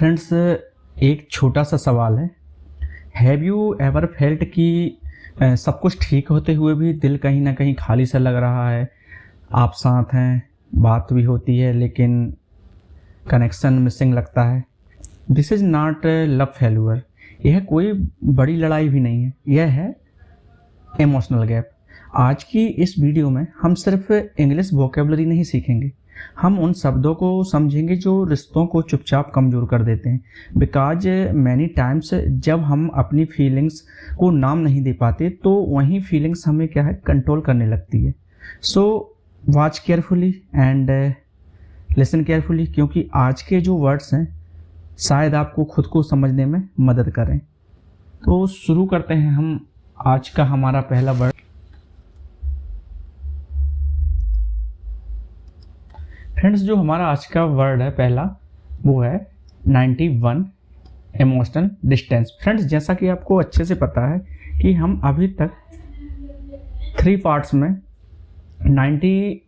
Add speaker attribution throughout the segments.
Speaker 1: Friends, एक छोटा सा सवाल है। हैव यू एवर फेल्ट कि सब कुछ ठीक होते हुए भी दिल कहीं ना कहीं खाली सा लग रहा है। आप साथ हैं, बात भी होती है, लेकिन कनेक्शन मिसिंग लगता है। This is not love failure. यह कोई बड़ी लड़ाई भी नहीं है, यह है इमोशनल गैप। आज की इस वीडियो में हम सिर्फ इंग्लिश वोकेबलरी नहीं सीखेंगे, हम उन शब्दों को समझेंगे जो रिश्तों को चुपचाप कमज़ोर कर देते हैं। बिकॉज मैनी टाइम्स जब हम अपनी फीलिंग्स को नाम नहीं दे पाते तो वही फीलिंग्स हमें क्या है, कंट्रोल करने लगती है। So watch carefully and listen carefully, क्योंकि आज के जो वर्ड्स हैं शायद आपको खुद को समझने में मदद करें। तो शुरू करते हैं हम आज का हमारा पहला वर्ड। फ्रेंड्स, जो हमारा आज का वर्ड है पहला, वो है 91 इमोशनल डिस्टेंस। फ्रेंड्स, जैसा कि आपको अच्छे से पता है कि हम अभी तक 3 पार्ट्स में 90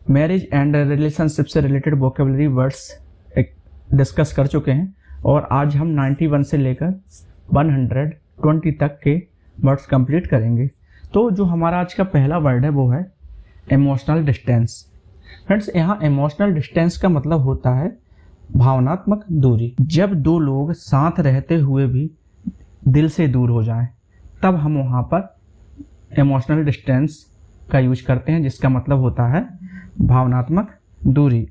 Speaker 1: मैरिज एंड रिलेशनशिप से रिलेटेड वोकेबलरी वर्ड्स डिस्कस कर चुके हैं, और आज हम 91 से लेकर 120 तक के वर्ड्स कंप्लीट करेंगे। तो जो हमारा आज का पहला वर्ड है वो है इमोशनल डिस्टेंस। फ्रेंड्स, यहाँ इमोशनल डिस्टेंस का मतलब होता है भावनात्मक दूरी। जब दो लोग साथ रहते हुए भी दिल से दूर हो जाएं, तब हम वहाँ पर इमोशनल डिस्टेंस का यूज करते हैं, जिसका मतलब होता है भावनात्मक दूरी।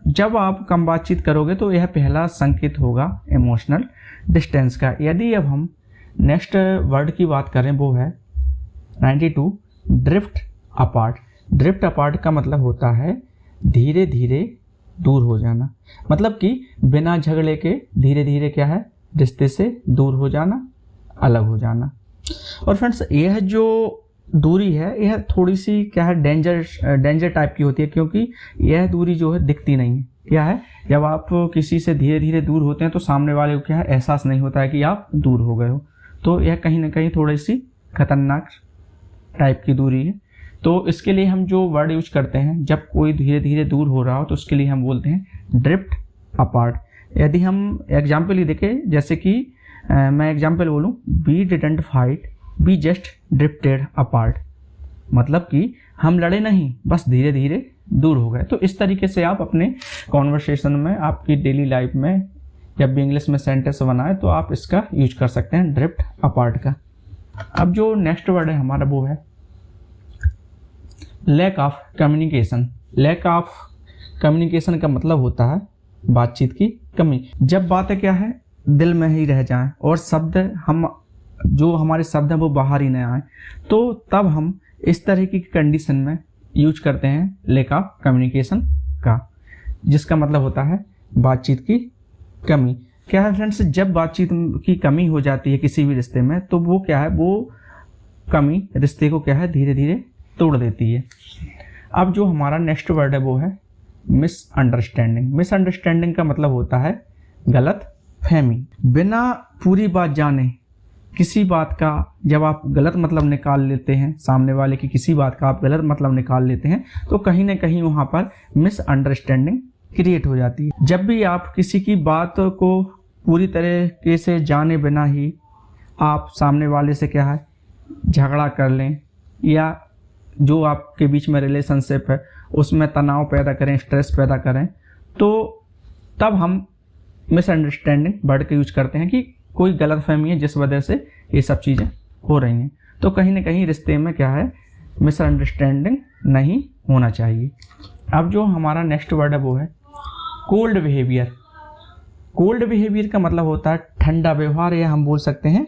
Speaker 1: जब आप कम बातचीत करोगे तो यह पहला संकेत होगा इमोशनल डिस्टेंस का। यदि अब हम नेक्स्ट वर्ड की बात करें, वो है 92 ड्रिफ्ट अपार्ट। ड्रिफ्ट अपार्ट का मतलब होता है धीरे धीरे दूर हो जाना, मतलब कि बिना झगड़े के धीरे धीरे क्या है, रिश्ते से दूर हो जाना, अलग हो जाना। और फ्रेंड्स, यह जो दूरी है यह थोड़ी सी क्या है, डेंजर टाइप की होती है, क्योंकि यह दूरी जो है दिखती नहीं है। क्या है, जब आप किसी से धीरे धीरे दूर होते हैं तो सामने वाले को क्या है, एहसास नहीं होता है कि आप दूर हो गए हो। तो यह कहीं ना कहीं थोड़ी सी खतरनाक टाइप की दूरी है। तो इसके लिए हम जो वर्ड यूज करते हैं, जब कोई धीरे धीरे दूर हो रहा हो तो उसके लिए हम बोलते हैं ड्रिफ्ट अपार्ट। यदि हम एग्जाम्पल ही देखें, जैसे कि मैं एग्जाम्पल बोलूँ, we didn't fight, we just drifted apart, मतलब कि हम लड़े नहीं, बस धीरे धीरे दूर हो गए। तो इस तरीके से आप अपने कॉन्वर्सेशन में, आपकी डेली लाइफ में जब भी इंग्लिश में सेंटेंस बनाए तो आप इसका यूज कर सकते हैं, ड्रिफ्ट अपार्ट का। अब जो नेक्स्ट वर्ड है हमारा वो है lack of communication. Lack of communication का मतलब होता है बातचीत की कमी। जब बातें क्या है, दिल में ही रह जाएं और हमारे शब्द हैं वो बाहर ही नहीं आए, तो तब हम इस तरह की कंडीशन में यूज करते हैं लैक ऑफ कम्युनिकेशन का, जिसका मतलब होता है बातचीत की कमी। क्या है फ्रेंड्स, जब बातचीत की कमी हो जाती है किसी भी रिश्ते में, तो वो क्या है, वो कमी रिश्ते को क्या है, धीरे धीरे तोड़ देती है। अब जो हमारा नेक्स्ट वर्ड है वो है मिसअंडरस्टैंडिंग। मिसअंडरस्टैंडिंग का मतलब होता है गलत फहमी। बिना पूरी बात जाने किसी बात का जब आप गलत मतलब निकाल लेते हैं, सामने वाले की किसी बात का आप गलत मतलब निकाल लेते हैं, तो कहीं ना कहीं वहाँ पर मिसअंडरस्टैंडिंग क्रिएट हो जाती है। जब भी आप किसी की बात को पूरी तरीके से जाने बिना ही आप सामने वाले से क्या है, झगड़ा कर लें, या जो आपके बीच में रिलेशनशिप है उसमें तनाव पैदा करें, स्ट्रेस पैदा करें, तो तब हम मिसअंडरस्टैंडिंग वर्ड का यूज करते हैं कि कोई गलत फहमी है जिस वजह से ये सब चीज़ें हो रही हैं। तो कहीं ना कहीं रिश्ते में क्या है, मिसअंडरस्टैंडिंग नहीं होना चाहिए। अब जो हमारा नेक्स्ट वर्ड है वो है कोल्ड बिहेवियर। कोल्ड बिहेवियर का मतलब होता है ठंडा व्यवहार, या हम बोल सकते हैं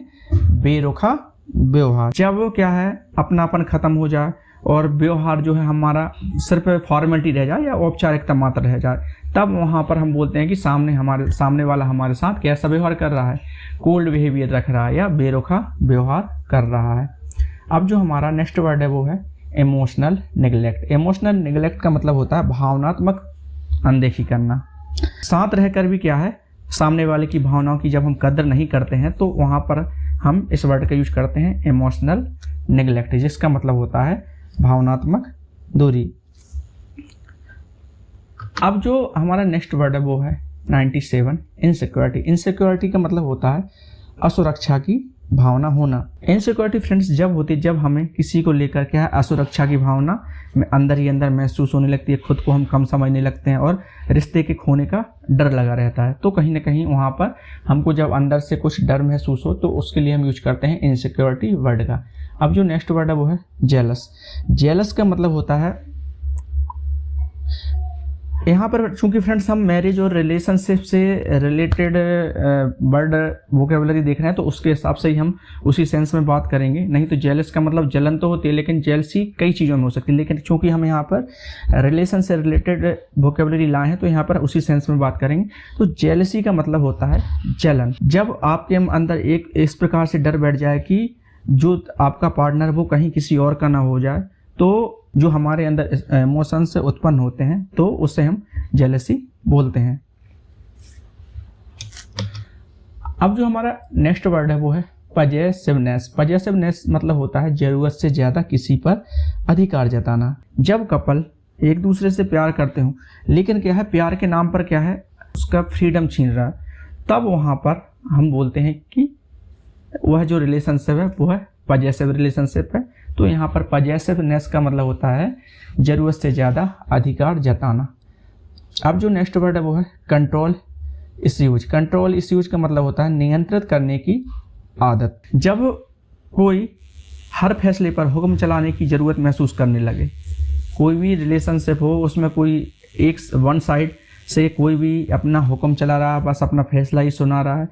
Speaker 1: बेरुखा व्यवहार। जब वो क्या है, अपनापन खत्म हो जाए और व्यवहार जो है हमारा सिर्फ फॉर्मेलिटी रह जाए या औपचारिकता मात्र रह जाए, तब वहाँ पर हम बोलते हैं कि सामने वाला हमारे साथ कैसा व्यवहार कर रहा है, कोल्ड बिहेवियर रख रहा है या बेरुखा व्यवहार कर रहा है। अब जो हमारा नेक्स्ट वर्ड है वो है इमोशनल निगलेक्ट। इमोशनल निगलेक्ट का मतलब होता है भावनात्मक अनदेखी करना। साथ रहकर भी क्या है, सामने वाले की भावनाओं की जब हम कदर नहीं करते हैं, तो वहाँ पर हम इस वर्ड का यूज करते हैं इमोशनल निगलेक्ट, जिसका मतलब होता है भावनात्मक दूरी। अब जो हमारा नेक्स्ट वर्ड है वो है 97 इनसिक्योरिटी। इनसिक्योरिटी का मतलब होता है असुरक्षा की भावना होना। इनसिक्योरिटी फ्रेंड्स जब होती है जब हमें किसी को लेकर क्या है असुरक्षा की भावना में अंदर ही अंदर महसूस होने लगती है, खुद को हम कम समझने लगते हैं और रिश्ते के खोने का डर लगा रहता है। तो कहीं ना कहीं वहाँ पर हमको जब अंदर से कुछ डर महसूस हो तो उसके लिए हम यूज करते हैं इनसिक्योरिटी वर्ड का। अब जो नेक्स्ट वर्ड है वो है जेलस। जेलस का मतलब होता है, यहाँ पर चूंकि फ्रेंड्स हम मैरिज और रिलेशनशिप से रिलेटेड वर्ड वोकेबलरी देख रहे हैं तो उसके हिसाब से ही हम उसी सेंस में बात करेंगे। नहीं तो जेलस का मतलब जलन तो होती है, लेकिन जेलसी कई चीज़ों में हो सकती है, लेकिन चूंकि हम यहाँ पर रिलेशन से रिलेटेड वोकेबलरी लाए हैं तो यहाँ पर उसी सेंस में बात करेंगे। तो जेलसी का मतलब होता है जलन। जब आपके अंदर एक इस प्रकार से डर बैठ जाए कि जो आपका पार्टनर वो कहीं किसी और का ना हो जाए, तो जो हमारे अंदर इमोशंस उत्पन्न होते हैं तो उससे हम जेलसी बोलते हैं। अब जो हमारा नेक्स्ट वर्ड है वो है पजेसिवनेस। पजेसिवनेस मतलब होता है जरूरत से ज्यादा किसी पर अधिकार जताना। जब कपल एक दूसरे से प्यार करते हो लेकिन क्या है प्यार के नाम पर क्या है उसका फ्रीडम छीन रहा है, तब वहां पर हम बोलते हैं कि वह जो रिलेशनशिप है वो है पजेसिव रिलेशनशिप है। तो यहाँ पर पजेसिवनेस का मतलब होता है जरूरत से ज़्यादा अधिकार जताना। अब जो नेक्स्ट वर्ड है वो है कंट्रोल इश्यूज। कंट्रोल इश्यूज का मतलब होता है नियंत्रित करने की आदत। जब कोई हर फैसले पर हुक्म चलाने की ज़रूरत महसूस करने लगे, कोई भी रिलेशनशिप हो उसमें कोई एक वन साइड से कोई भी अपना हुक्म चला रहा है, बस अपना फैसला ही सुना रहा है,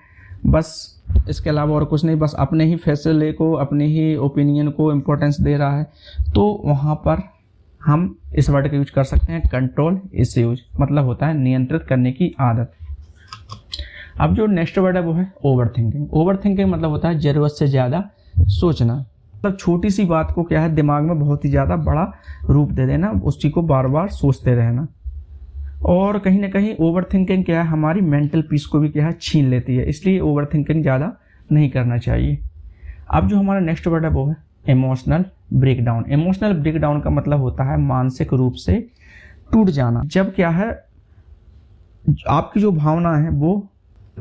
Speaker 1: बस इसके अलावा और कुछ नहीं, बस अपने ही फैसले को अपने ही ओपिनियन को इम्पोर्टेंस दे रहा है, तो वहाँ पर हम इस वर्ड का यूज कर सकते हैं कंट्रोल इश्यूज। मतलब होता है नियंत्रित करने की आदत। अब जो नेक्स्ट वर्ड है वो है ओवर थिंकिंग। ओवर थिंकिंग मतलब होता है जरूरत से ज़्यादा सोचना। मतलब छोटी सी बात को क्या है दिमाग में बहुत ही ज़्यादा बड़ा रूप दे देना, उस चीज़ को बार बार सोचते रहना। और कहीं ना कहीं ओवर थिंकिंग क्या है हमारी मेंटल पीस को भी क्या है छीन लेती है, इसलिए ओवर थिंकिंग ज़्यादा नहीं करना चाहिए। अब जो हमारा नेक्स्ट वर्ड है वो है इमोशनल ब्रेकडाउन। इमोशनल ब्रेकडाउन का मतलब होता है मानसिक रूप से टूट जाना। जब क्या है आपकी जो भावना है वो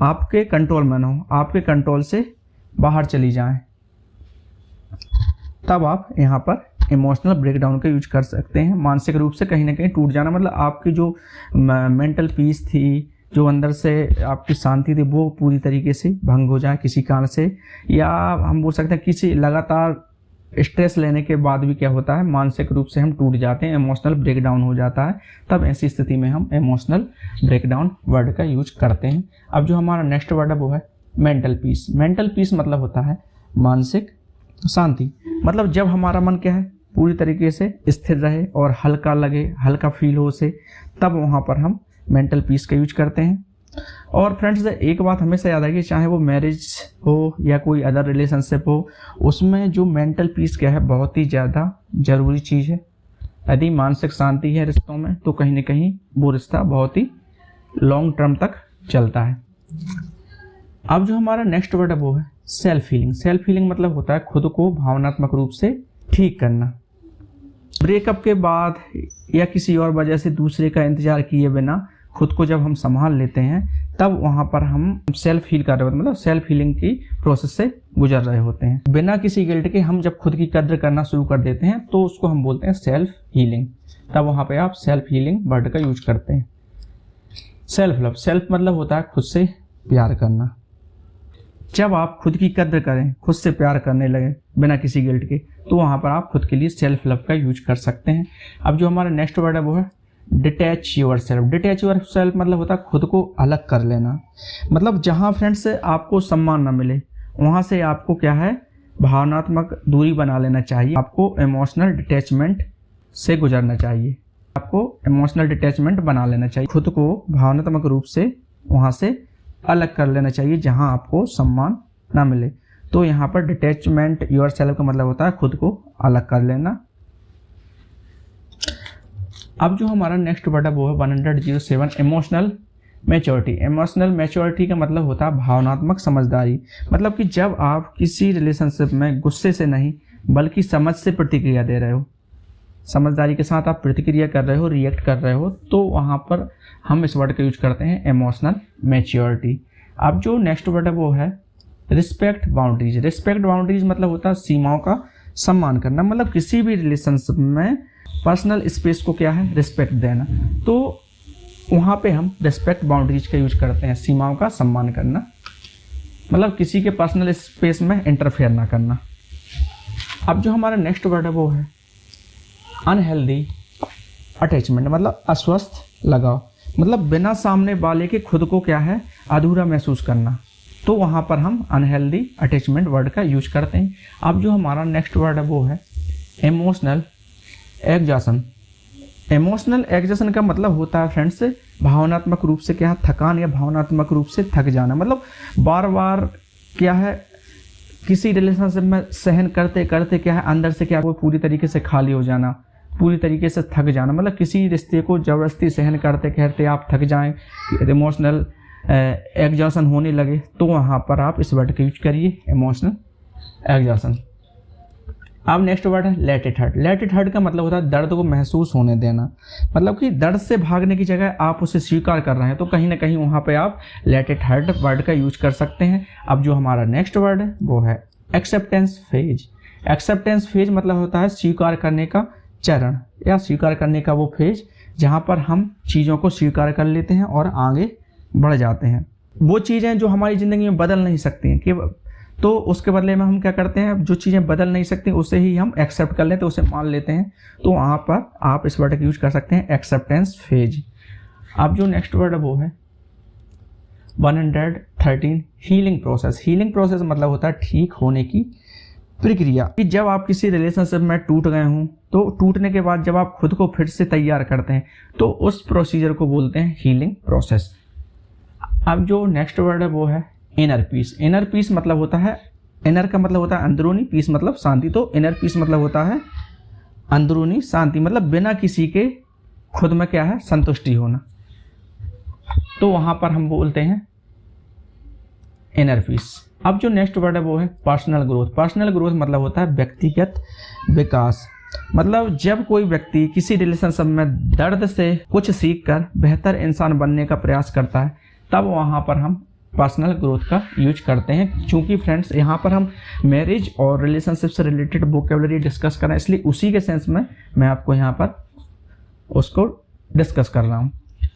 Speaker 1: आपके कंट्रोल में ना हो, आपके कंट्रोल से बाहर चली जाए, तब आप यहाँ पर इमोशनल ब्रेकडाउन का यूज कर सकते हैं। मानसिक रूप से कहीं ना कहीं टूट जाना मतलब आपकी जो मेंटल पीस थी, जो अंदर से आपकी शांति थी, वो पूरी तरीके से भंग हो जाए किसी कारण से, या हम बोल सकते हैं किसी लगातार स्ट्रेस लेने के बाद भी क्या होता है मानसिक रूप से हम टूट जाते हैं, इमोशनल ब्रेकडाउन हो जाता है। तब ऐसी स्थिति में हम इमोशनल ब्रेकडाउन वर्ड का यूज करते हैं। अब जो हमारा नेक्स्ट वर्ड है वो है मेंटल पीस। मेंटल पीस मतलब होता है मानसिक शांति। मतलब जब हमारा मन क्या है पूरी तरीके से स्थिर रहे और हल्का लगे, हल्का फील हो उसे, तब वहाँ पर हम मेंटल पीस का यूज करते हैं। और फ्रेंड्स एक बात हमेशा याद आएगी, चाहे वो मैरिज हो या कोई अदर रिलेशनशिप हो, उसमें जो मेंटल पीस क्या है बहुत ही ज़्यादा ज़रूरी चीज़ है। यदि मानसिक शांति है रिश्तों में तो कहीं ना कहीं वो रिश्ता बहुत ही लॉन्ग टर्म तक चलता है। अब जो हमारा नेक्स्ट वर्ड है वो है सेल्फ हीलिंग। सेल्फ हीलिंग मतलब होता है खुद को भावनात्मक रूप से ठीक करना। ब्रेकअप के बाद या किसी और वजह से दूसरे का इंतजार किए बिना खुद को जब हम संभाल लेते हैं, तब वहाँ पर हम सेल्फ हील कर रहे होते हैं, मतलब सेल्फ हीलिंग की प्रोसेस से गुजर रहे होते हैं। बिना किसी गिल्ट के हम जब खुद की कद्र करना शुरू कर देते हैं तो उसको हम बोलते हैं सेल्फ हीलिंग। तब वहाँ पे आप सेल्फ हीलिंग वर्ड का यूज करते हैं। सेल्फ लव, सेल्फ मतलब होता है खुद से प्यार करना। जब आप खुद की कद्र करें, खुद से प्यार करने लगे बिना किसी गिल्ट के, तो वहाँ पर आप खुद के लिए सेल्फ लव का यूज कर सकते हैं। अब जो हमारा नेक्स्ट वर्ड है वो है detach your self. Detach your self मतलब होता है खुद को अलग कर लेना। मतलब जहाँ फ्रेंड्स आपको सम्मान ना मिले वहाँ से आपको क्या है भावनात्मक दूरी बना लेना चाहिए। आपको इमोशनल डिटैचमेंट से गुजरना चाहिए, आपको इमोशनल डिटैचमेंट बना लेना चाहिए। खुद को भावनात्मक रूप से वहाँ से अलग कर लेना चाहिए जहाँ आपको सम्मान ना मिले। तो यहाँ पर डिटैचमेंट योर सेल्फ का मतलब होता है खुद को अलग कर लेना। अब जो हमारा नेक्स्ट वर्ड है वो है 107 इमोशनल मैच्योरिटी। इमोशनल मैच्योरिटी का मतलब होता है भावनात्मक समझदारी। मतलब कि जब आप किसी रिलेशनशिप में गुस्से से नहीं बल्कि समझ से प्रतिक्रिया दे रहे हो, समझदारी के साथ आप प्रतिक्रिया कर रहे हो, रिएक्ट कर रहे हो, तो वहाँ पर हम इस वर्ड का यूज करते हैं इमोशनल मैच्योरिटी। अब जो नेक्स्ट वर्ड है वो है रिस्पेक्ट बाउंड्रीज। रिस्पेक्ट बाउंड्रीज मतलब होता है सीमाओं का सम्मान करना, मतलब किसी भी रिलेशनशिप में पर्सनल स्पेस को क्या है, रिस्पेक्ट देना। तो वहाँ पे हम रिस्पेक्ट बाउंड्रीज का यूज करते हैं, सीमाओं का सम्मान करना, मतलब किसी के पर्सनल स्पेस में इंटरफेयर ना करना। अब जो हमारा नेक्स्ट वर्ड है वो है अनहेल्दी अटैचमेंट, मतलब अस्वस्थ लगाव, मतलब बिना सामने वाले के खुद को क्या है, अधूरा महसूस करना। तो वहाँ पर हम अनहेल्दी अटैचमेंट वर्ड का यूज करते हैं। अब जो हमारा नेक्स्ट वर्ड है वो है इमोशनल एग्जॉशन। इमोशनल एग्जॉशन का मतलब होता है फ्रेंड्स भावनात्मक रूप से क्या है, थकान या भावनात्मक रूप से थक जाना, मतलब बार बार क्या है किसी रिलेशनशिप में सहन करते करते क्या है अंदर से क्या वो पूरी तरीके से खाली हो जाना, पूरी तरीके से थक जाना, मतलब किसी रिश्ते को ज़बरदस्ती सहन करते करते आप थक जाएं, इमोशनल एग्जॉशन होने लगे, तो वहाँ पर आप इस वर्ड का यूज करिए इमोशनल एग्जॉशन। अब नेक्स्ट वर्ड है let it hurt. Let it hurt का मतलब होता है दर्द को महसूस होने देना, मतलब कि दर्द से भागने की जगह आप उसे स्वीकार कर रहे हैं, तो कहीं ना कहीं वहाँ पे आप लेट इट हर्ट वर्ड का यूज कर सकते हैं। अब जो हमारा नेक्स्ट वर्ड है वो है एक्सेप्टेंस फेज। एक्सेप्टेंस फेज मतलब होता है स्वीकार करने का चरण या स्वीकार करने का वो फेज जहाँ पर हम चीज़ों को स्वीकार कर लेते हैं और आगे बढ़ जाते हैं। वो चीज़ें जो हमारी ज़िंदगी में बदल नहीं सकती हैं कि तो उसके बदले में हम क्या करते हैं, जो चीज़ें बदल नहीं सकती उसे ही हम एक्सेप्ट कर लेते हैं, उसे मान लेते हैं। तो वहाँ पर आप इस वर्ड का यूज कर सकते हैं एक्सेप्टेंस फेज। अब जो नेक्स्ट वर्ड है वो है 113 हीलिंग प्रोसेस। हीलिंग प्रोसेस मतलब होता है ठीक होने की प्रक्रिया, कि जब आप किसी रिलेशनशिप में टूट गए हों तो टूटने के बाद जब आप खुद को फिर से तैयार करते हैं तो उस प्रोसीजर को बोलते हैं हीलिंग प्रोसेस। अब जो नेक्स्ट वर्ड है वो है इनर पीस। इनर पीस मतलब होता है, इनर का मतलब होता है अंदरूनी, पीस मतलब शांति, तो इनर पीस मतलब होता है अंदरूनी शांति, मतलब बिना किसी के खुद में क्या है संतुष्टि होना, तो वहाँ पर हम बोलते हैं इनर पीस। अब जो नेक्स्ट वर्ड है वो है पर्सनल ग्रोथ। पर्सनल ग्रोथ मतलब होता है व्यक्तिगत विकास, मतलब जब कोई व्यक्ति किसी रिलेशनशिप में दर्द से कुछ सीख कर बेहतर इंसान बनने का प्रयास करता है, तब वहाँ पर हम पर्सनल ग्रोथ का यूज करते हैं। क्योंकि फ्रेंड्स यहाँ पर हम मैरिज और रिलेशनशिप से रिलेटेड वोकेबलरी डिस्कस कर रहे हैं, इसलिए उसी के सेंस में मैं आपको यहाँ पर उसको डिस्कस कर रहा हूँ।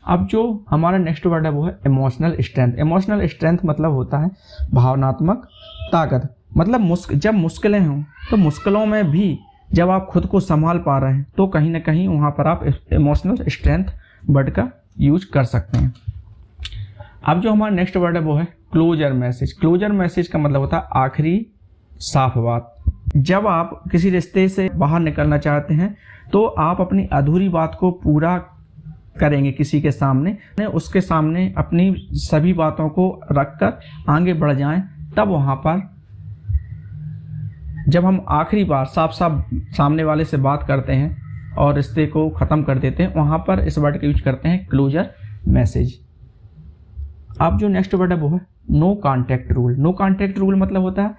Speaker 1: अब जो हमारा नेक्स्ट वर्ड है वो है इमोशनल स्ट्रेंथ। इमोशनल स्ट्रेंथ मतलब होता है भावनात्मक ताकत, मतलब जब मुश्किलें हों तो मुश्किलों में भी जब आप खुद को संभाल पा रहे हैं तो कहीं ना कहीं वहाँ पर आप इमोशनल स्ट्रेंथ वर्ड का यूज कर सकते हैं। अब जो हमारा नेक्स्ट वर्ड है वो है क्लोजर मैसेज। क्लोजर मैसेज का मतलब होता है आखिरी साफ बात। जब आप किसी रिश्ते से बाहर निकलना चाहते हैं तो आप अपनी अधूरी बात को पूरा करेंगे किसी के सामने, उसके सामने अपनी सभी बातों को रखकर आगे बढ़ जाएं, तब वहाँ पर जब हम आखिरी बार साफ साफ सामने वाले से बात करते हैं और रिश्ते को ख़त्म कर देते हैं, वहाँ पर इस वर्ड का यूज करते हैं क्लोजर मैसेज। अब जो नेक्स्ट वर्ड है वो है no contact rule. No contact rule मतलब होता है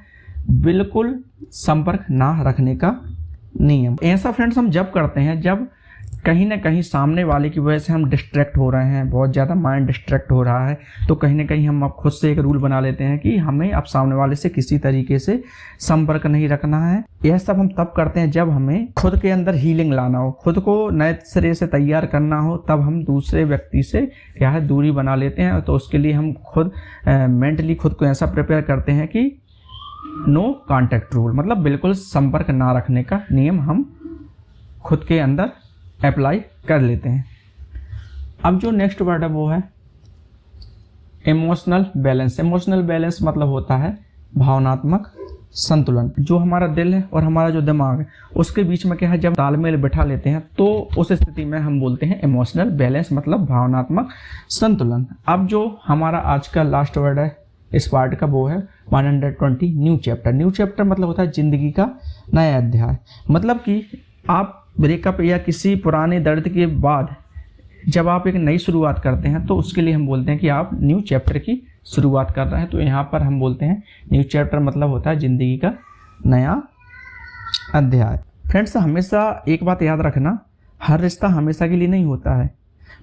Speaker 1: बिल्कुल संपर्क ना रखने का नियम। ऐसा फ्रेंड्स हम जब करते हैं जब कहीं ना कहीं सामने वाले की वजह से हम डिस्ट्रैक्ट हो रहे हैं, बहुत ज़्यादा माइंड डिस्ट्रैक्ट हो रहा है, तो कहीं ना कहीं हम अब खुद से एक रूल बना लेते हैं कि हमें अब सामने वाले से किसी तरीके से संपर्क नहीं रखना है। यह सब हम तब करते हैं जब हमें खुद के अंदर हीलिंग लाना हो, खुद को नए सिरे से तैयार करना हो, तब हम दूसरे व्यक्ति से क्या है दूरी बना लेते हैं। तो उसके लिए हम खुद मेंटली खुद को ऐसा प्रिपेयर करते हैं कि नो कॉन्टैक्ट रूल मतलब बिल्कुल संपर्क ना रखने का नियम हम खुद के अंदर अप्लाई कर लेते हैं। अब जो नेक्स्ट वर्ड है वो है इमोशनल बैलेंस। इमोशनल बैलेंस मतलब होता है भावनात्मक संतुलन। जो हमारा दिल है और हमारा जो दिमाग है उसके बीच में क्या है जब तालमेल बिठा लेते हैं तो उस स्थिति में हम बोलते हैं इमोशनल बैलेंस मतलब भावनात्मक संतुलन। अब जो हमारा आज का लास्ट वर्ड है इस पार्ट का वो है 120 न्यू चैप्टर। न्यू चैप्टर मतलब होता है जिंदगी का नया अध्याय, मतलब कि आप ब्रेकअप या किसी पुराने दर्द के बाद जब आप एक नई शुरुआत करते हैं तो उसके लिए हम बोलते हैं कि आप न्यू चैप्टर की शुरुआत कर रहे हैं। तो यहाँ पर हम बोलते हैं न्यू चैप्टर मतलब होता है ज़िंदगी का नया अध्याय। फ्रेंड्स हमेशा एक बात याद रखना, हर रिश्ता हमेशा के लिए नहीं होता है,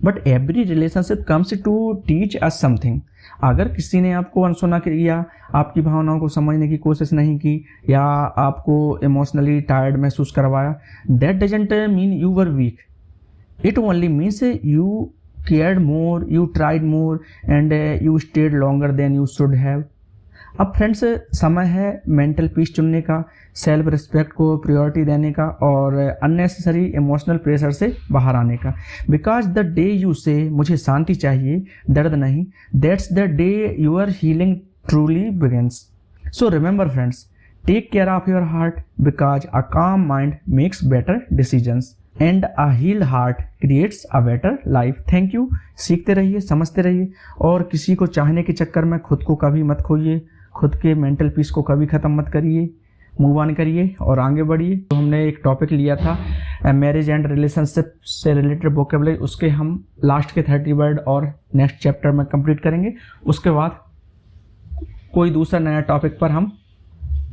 Speaker 1: but every relationship comes to teach us something. अगर किसी ने आपको अनसुना किया, आपकी भावनाओं को समझने की कोशिश नहीं की, या आपको इमोशनली टायर्ड महसूस करवाया, that doesn't mean you were weak, it only means you cared more, you tried more and you stayed longer than you should have. अब फ्रेंड्स समय है मेंटल पीस चुनने का, सेल्फ रिस्पेक्ट को प्रायोरिटी देने का और अननेसेसरी इमोशनल प्रेशर से बाहर आने का। बिकॉज द डे यू से मुझे शांति चाहिए, दर्द नहीं, that's the day your healing truly begins. So remember friends, take care of your heart because a calm mind makes better decisions and a healed heart creates a better life. Thank you. सीखते रहिए, समझते रहिए और किसी को चाहने के चक्कर में खुद को कभी मत खोइए, खुद के मेंटल पीस को कभी ख़त्म मत करिए, मूव ऑन करिए और आगे बढ़िए। तो हमने एक टॉपिक लिया था मैरिज एंड रिलेशनशिप से रिलेटेड वोकेबलरी, उसके हम लास्ट के 30 वर्ड और नेक्स्ट चैप्टर में कंप्लीट करेंगे। उसके बाद कोई दूसरा नया टॉपिक पर हम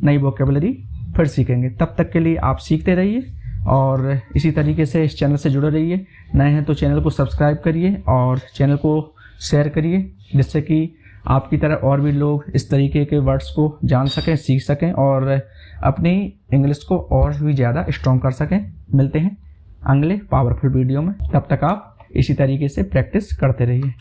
Speaker 1: नई वोकेबलरी फिर सीखेंगे। तब तक के लिए आप सीखते रहिए और इसी तरीके से इस चैनल से जुड़े रहिए। नए हैं तो चैनल को सब्सक्राइब करिए और चैनल को शेयर करिए, जिससे कि आपकी तरह और भी लोग इस तरीके के वर्ड्स को जान सकें, सीख सकें और अपनी इंग्लिश को और भी ज़्यादा स्ट्रॉन्ग कर सकें। मिलते हैं अगले पावरफुल वीडियो में, तब तक आप इसी तरीके से प्रैक्टिस करते रहिए।